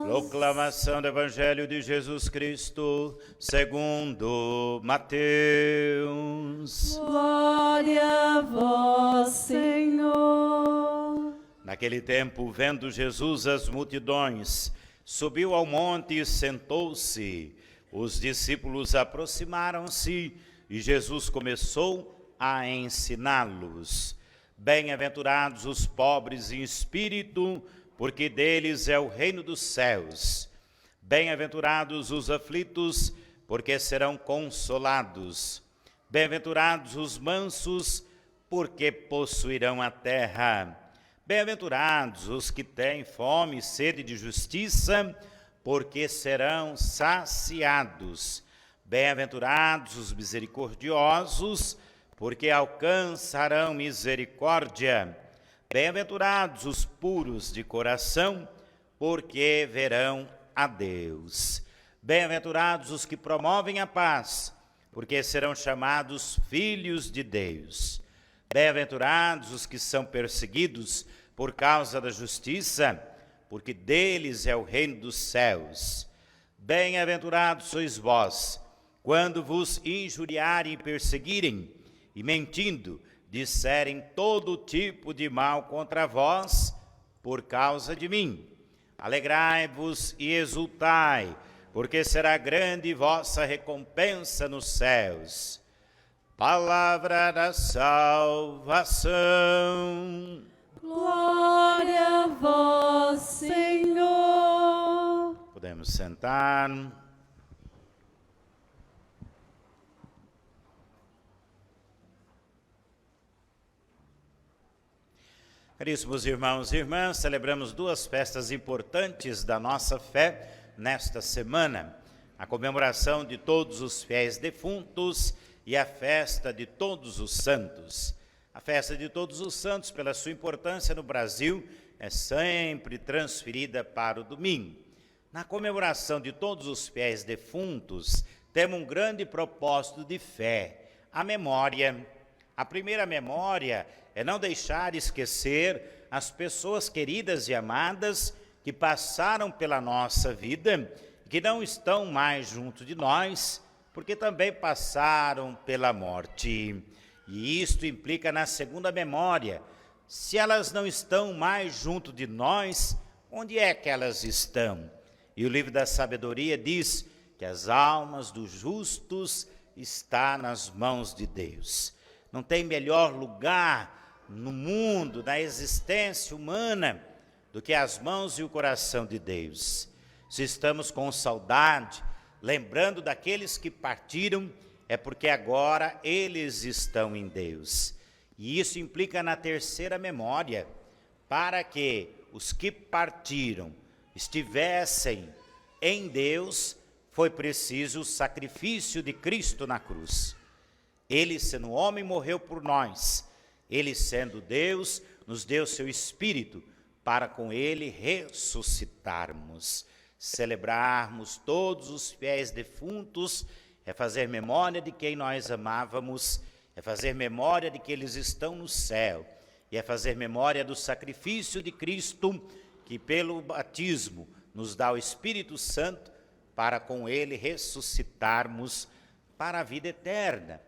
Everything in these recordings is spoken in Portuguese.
Proclamação do Evangelho de Jesus Cristo, segundo Mateus. Glória a vós, Senhor. Naquele tempo, vendo Jesus as multidões, subiu ao monte e sentou-se. Os discípulos aproximaram-se e Jesus começou a ensiná-los. Bem-aventurados os pobres em espírito, porque deles é o reino dos céus. Bem-aventurados os aflitos, porque serão consolados. Bem-aventurados os mansos, porque possuirão a terra. Bem-aventurados os que têm fome e sede de justiça, porque serão saciados. Bem-aventurados os misericordiosos, porque alcançarão misericórdia. Bem-aventurados os puros de coração, porque verão a Deus. Bem-aventurados os que promovem a paz, porque serão chamados filhos de Deus. Bem-aventurados os que são perseguidos por causa da justiça, porque deles é o reino dos céus. Bem-aventurados sois vós, quando vos injuriarem e perseguirem, e mentindo, disserem todo tipo de mal contra vós, por causa de mim. Alegrai-vos e exultai, porque será grande vossa recompensa nos céus. Palavra da salvação. Glória a vós, Senhor. Podemos sentar. Caríssimos irmãos e irmãs, celebramos duas festas importantes da nossa fé nesta semana: a comemoração de todos os fiéis defuntos e a festa de todos os santos. A festa de todos os santos, pela sua importância no Brasil, é sempre transferida para o domingo. Na comemoração de todos os fiéis defuntos, temos um grande propósito de fé: a memória. A primeira memória é não deixar esquecer as pessoas queridas e amadas que passaram pela nossa vida, que não estão mais junto de nós, porque também passaram pela morte. E isto implica na segunda memória: se elas não estão mais junto de nós, onde é que elas estão? E o livro da sabedoria diz que as almas dos justos estão nas mãos de Deus. Não tem melhor lugar no mundo, na existência humana, do que as mãos e o coração de Deus. Se estamos com saudade, lembrando daqueles que partiram, é porque agora eles estão em Deus. E isso implica na terceira memória: para que os que partiram estivessem em Deus, foi preciso o sacrifício de Cristo na cruz. Ele, sendo homem, morreu por nós. Ele, sendo Deus, nos deu seu Espírito, para com ele ressuscitarmos. Celebrarmos todos os fiéis defuntos é fazer memória de quem nós amávamos, é fazer memória de que eles estão no céu, e é fazer memória do sacrifício de Cristo, que pelo batismo nos dá o Espírito Santo, para com ele ressuscitarmos para a vida eterna.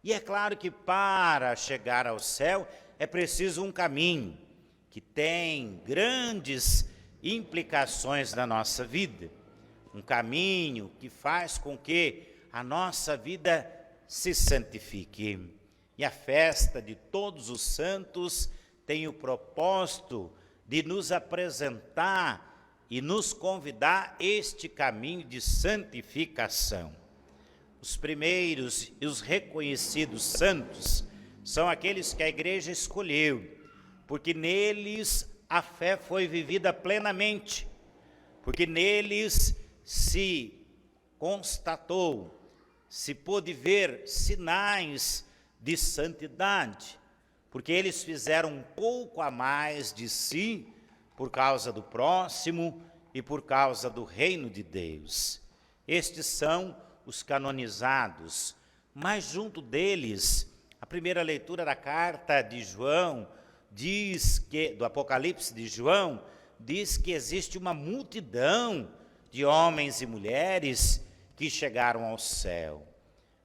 E é claro que para chegar ao céu é preciso um caminho que tem grandes implicações na nossa vida. Um caminho que faz com que a nossa vida se santifique. E a festa de todos os santos tem o propósito de nos apresentar e nos convidar este caminho de santificação. Os primeiros e os reconhecidos santos são aqueles que a igreja escolheu, porque neles a fé foi vivida plenamente, porque neles se constatou, se pôde ver sinais de santidade, porque eles fizeram um pouco a mais de si por causa do próximo e por causa do reino de Deus. Estes são os canonizados, mas junto deles, a primeira leitura da carta de João diz que, do Apocalipse de João, diz que existe uma multidão de homens e mulheres que chegaram ao céu.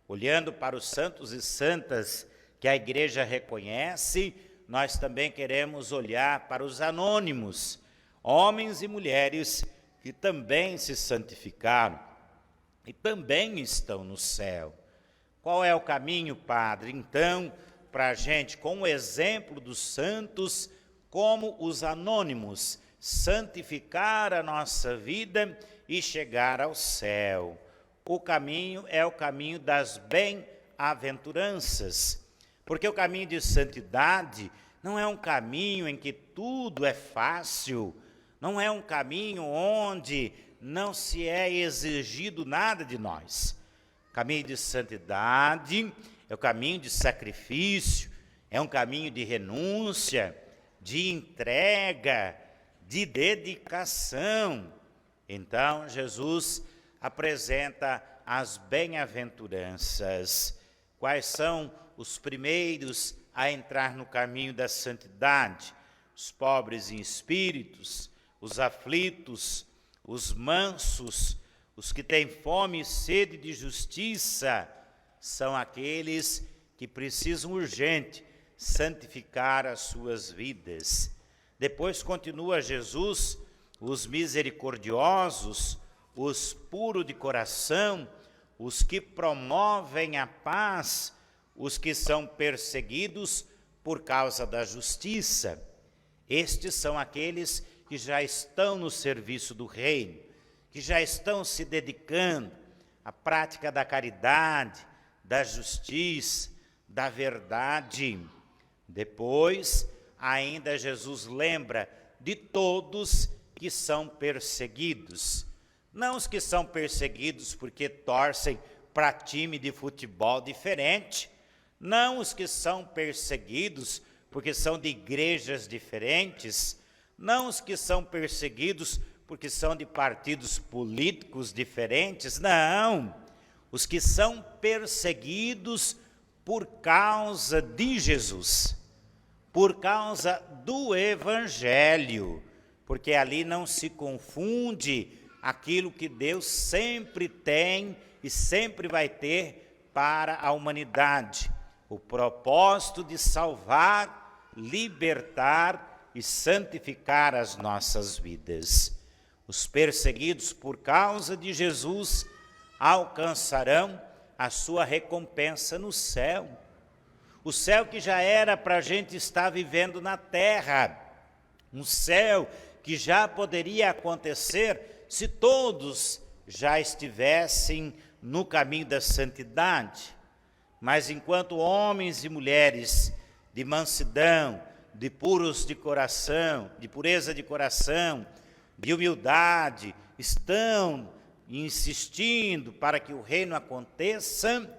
Olhando para os santos e santas que a igreja reconhece, nós também queremos olhar para os anônimos, homens e mulheres que também se santificaram e também estão no céu. Qual é o caminho, Padre, então, para a gente, com o exemplo dos santos, como os anônimos, santificar a nossa vida e chegar ao céu? O caminho é o caminho das bem-aventuranças, porque o caminho de santidade não é um caminho em que tudo é fácil, não é um caminho onde não se é exigido nada de nós. O caminho de santidade é o caminho de sacrifício, é um caminho de renúncia, de entrega, de dedicação. Então, Jesus apresenta as bem-aventuranças. Quais são os primeiros a entrar no caminho da santidade? Os pobres em espíritos, os aflitos, os mansos, os que têm fome e sede de justiça, são aqueles que precisam urgente santificar as suas vidas. Depois continua Jesus, os misericordiosos, os puros de coração, os que promovem a paz, os que são perseguidos por causa da justiça. Estes são aqueles que já estão no serviço do reino, que já estão se dedicando à prática da caridade, da justiça, da verdade. Depois, ainda Jesus lembra de todos que são perseguidos. Não os que são perseguidos porque torcem para time de futebol diferente, não os que são perseguidos porque são de igrejas diferentes, não os que são perseguidos porque são de partidos políticos diferentes, não. Os que são perseguidos por causa de Jesus, por causa do Evangelho, porque ali não se confunde aquilo que Deus sempre tem e sempre vai ter para a humanidade, o propósito de salvar, libertar e santificar as nossas vidas. Os perseguidos por causa de Jesus alcançarão a sua recompensa no céu. O céu que já era para a gente estar vivendo na terra, um céu que já poderia acontecer se todos já estivessem no caminho da santidade. Mas enquanto homens e mulheres de mansidão, de puros de coração, de pureza de coração, de humildade, estão insistindo para que o reino aconteça,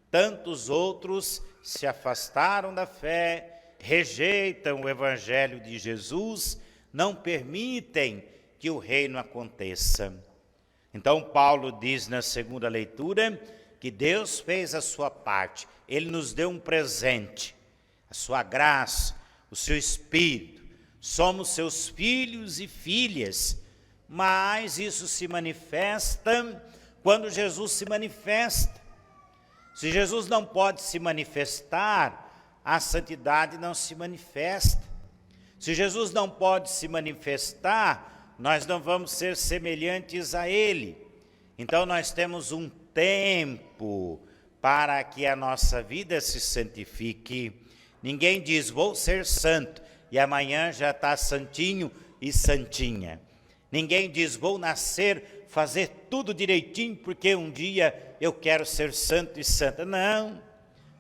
tantos outros se afastaram da fé, rejeitam o evangelho de Jesus, não permitem que o reino aconteça. Então Paulo diz na segunda leitura que Deus fez a sua parte, Ele nos deu um presente, a sua graça, o seu Espírito, somos seus filhos e filhas, mas isso se manifesta quando Jesus se manifesta. Se Jesus não pode se manifestar, a santidade não se manifesta. Se Jesus não pode se manifestar, nós não vamos ser semelhantes a Ele. Então nós temos um tempo para que a nossa vida se santifique. Ninguém diz, vou ser santo, e amanhã já está santinho e santinha. Ninguém diz, vou nascer, fazer tudo direitinho, porque um dia eu quero ser santo e santa. Não,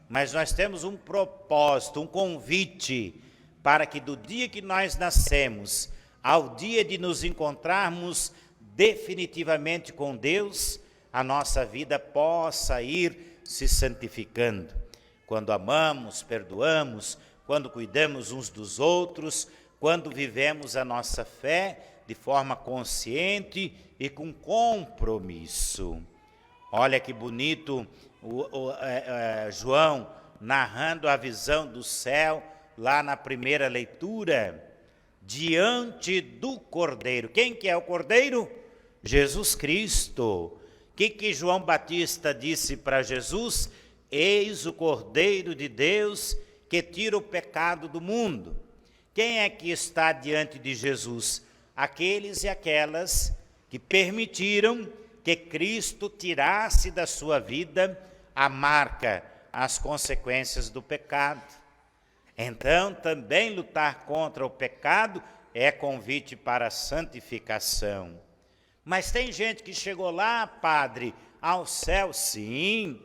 mas nós temos um propósito, um convite, para que do dia que nós nascemos, ao dia de nos encontrarmos definitivamente com Deus, a nossa vida possa ir se santificando. Quando amamos, perdoamos, quando cuidamos uns dos outros, quando vivemos a nossa fé de forma consciente e com compromisso. Olha que bonito João narrando a visão do céu lá na primeira leitura. diante do Cordeiro. Quem que é o Cordeiro? Jesus Cristo. O que João Batista disse para Jesus? Eis o Cordeiro de Deus que tira o pecado do mundo. Quem é que está diante de Jesus? Aqueles e aquelas que permitiram que Cristo tirasse da sua vida a marca, as consequências do pecado. Então, também lutar contra o pecado é convite para a santificação. Mas tem gente que chegou lá, padre, ao céu, sim.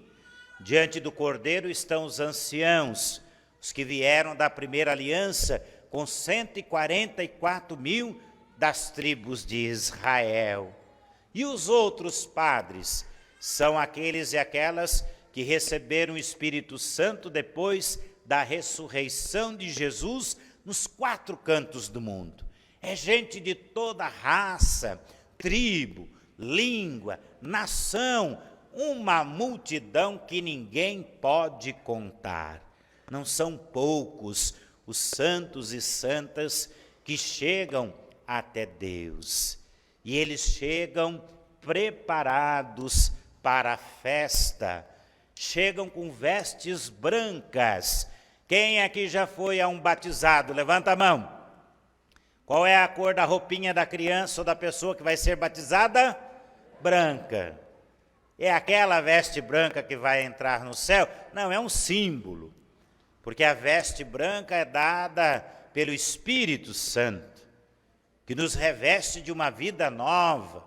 Diante do Cordeiro estão os anciãos, os que vieram da primeira aliança, com 144.000 das tribos de Israel. E os outros padres são aqueles e aquelas que receberam o Espírito Santo depois da ressurreição de Jesus nos 4 cantos do mundo. É gente de toda raça, tribo, língua, nação, uma multidão que ninguém pode contar. Não são poucos os santos e santas que chegam até Deus. E eles chegam preparados para a festa, chegam com vestes brancas. Quem aqui já foi a um batizado? Levanta a mão. Qual é a cor da roupinha da criança ou da pessoa que vai ser batizada? Branca. É aquela veste branca que vai entrar no céu? Não, é um símbolo. Porque a veste branca é dada pelo Espírito Santo, que nos reveste de uma vida nova.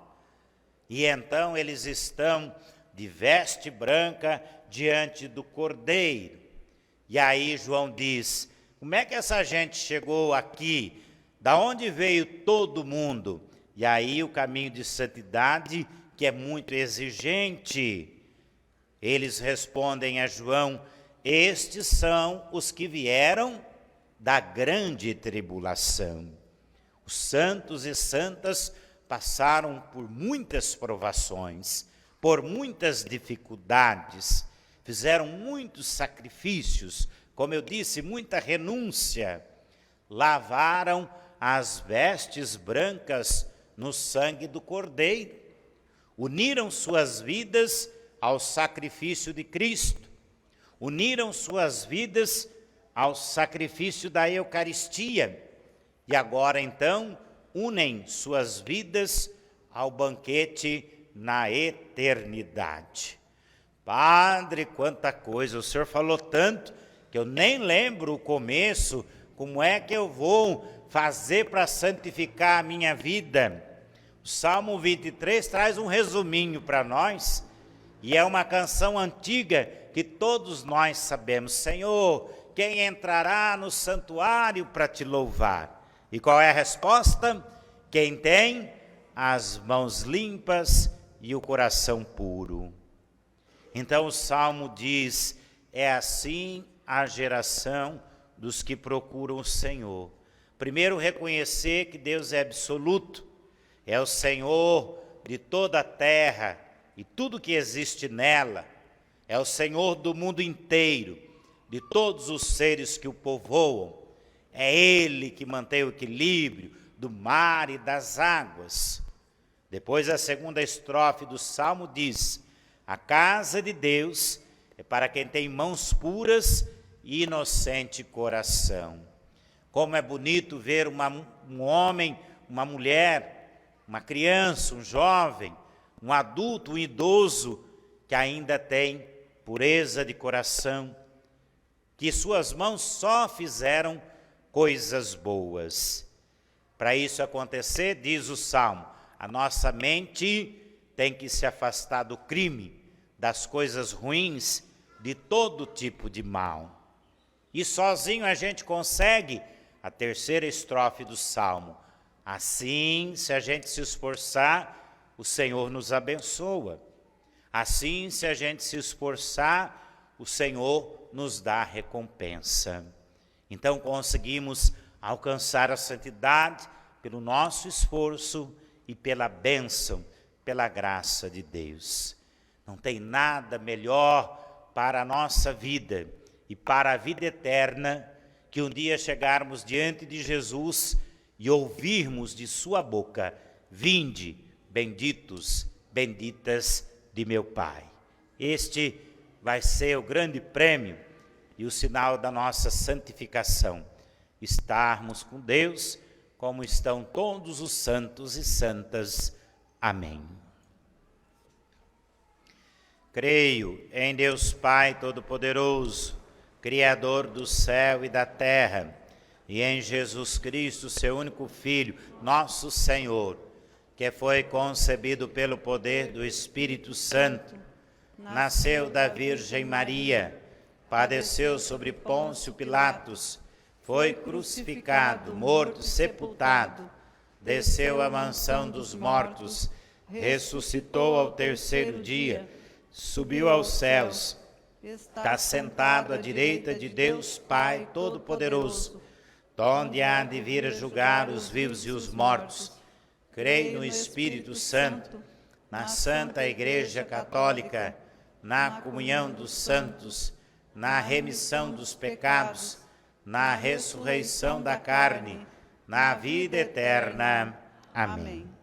E então eles estão de veste branca diante do Cordeiro. E aí João diz, como é que essa gente chegou aqui? Da onde veio todo mundo? E aí o caminho de santidade, que é muito exigente. Eles respondem a João, estes são os que vieram da grande tribulação. Os santos e santas passaram por muitas provações, por muitas dificuldades, fizeram muitos sacrifícios, como eu disse, muita renúncia, lavaram as vestes brancas no sangue do Cordeiro, uniram suas vidas ao sacrifício de Cristo, uniram suas vidas ao sacrifício da Eucaristia, e agora então unem suas vidas ao banquete na eternidade. Padre, quanta coisa, o senhor falou tanto que eu nem lembro o começo, como é que eu vou fazer para santificar a minha vida? O Salmo 23 traz um resuminho para nós, e é uma canção antiga que todos nós sabemos. Senhor, quem entrará no santuário para te louvar? E qual é a resposta? Quem tem as mãos limpas e o coração puro. Então o Salmo diz, é assim a geração dos que procuram o Senhor. Primeiro, reconhecer que Deus é absoluto, é o Senhor de toda a terra e tudo que existe nela, é o Senhor do mundo inteiro, de todos os seres que o povoam, é Ele que mantém o equilíbrio do mar e das águas. Depois a segunda estrofe do Salmo diz, a casa de Deus é para quem tem mãos puras e inocente coração. Como é bonito ver um homem, uma mulher, uma criança, um jovem, um adulto, um idoso, que ainda tem pureza de coração, que suas mãos só fizeram coisas boas. Para isso acontecer, diz o Salmo, a nossa mente tem que se afastar do crime, das coisas ruins, de todo tipo de mal. E sozinho a gente consegue a terceira estrofe do Salmo. Assim, se a gente se esforçar, o Senhor nos abençoa. Assim, se a gente se esforçar, o Senhor nos dá recompensa. Então conseguimos alcançar a santidade pelo nosso esforço e pela bênção, pela graça de Deus. Não tem nada melhor para a nossa vida e para a vida eterna que um dia chegarmos diante de Jesus e ouvirmos de sua boca: vinde, benditos, benditas de meu Pai. Este vai ser o grande prêmio e o sinal da nossa santificação, estarmos com Deus como estão todos os santos e santas. Amém. Creio em Deus Pai Todo-Poderoso, Criador do céu e da terra, e em Jesus Cristo, seu único Filho, nosso Senhor, que foi concebido pelo poder do Espírito Santo, nasceu da Virgem Maria, padeceu sobre Pôncio Pilatos, foi crucificado, morto, sepultado, desceu à mansão dos mortos, ressuscitou ao terceiro dia, subiu aos céus, está sentado à direita de Deus Pai Todo-Poderoso, donde há de vir a julgar os vivos e os mortos. Creio no Espírito Santo, na Santa Igreja Católica, na comunhão dos santos, na remissão dos pecados, na ressurreição da carne, na vida eterna. Amém.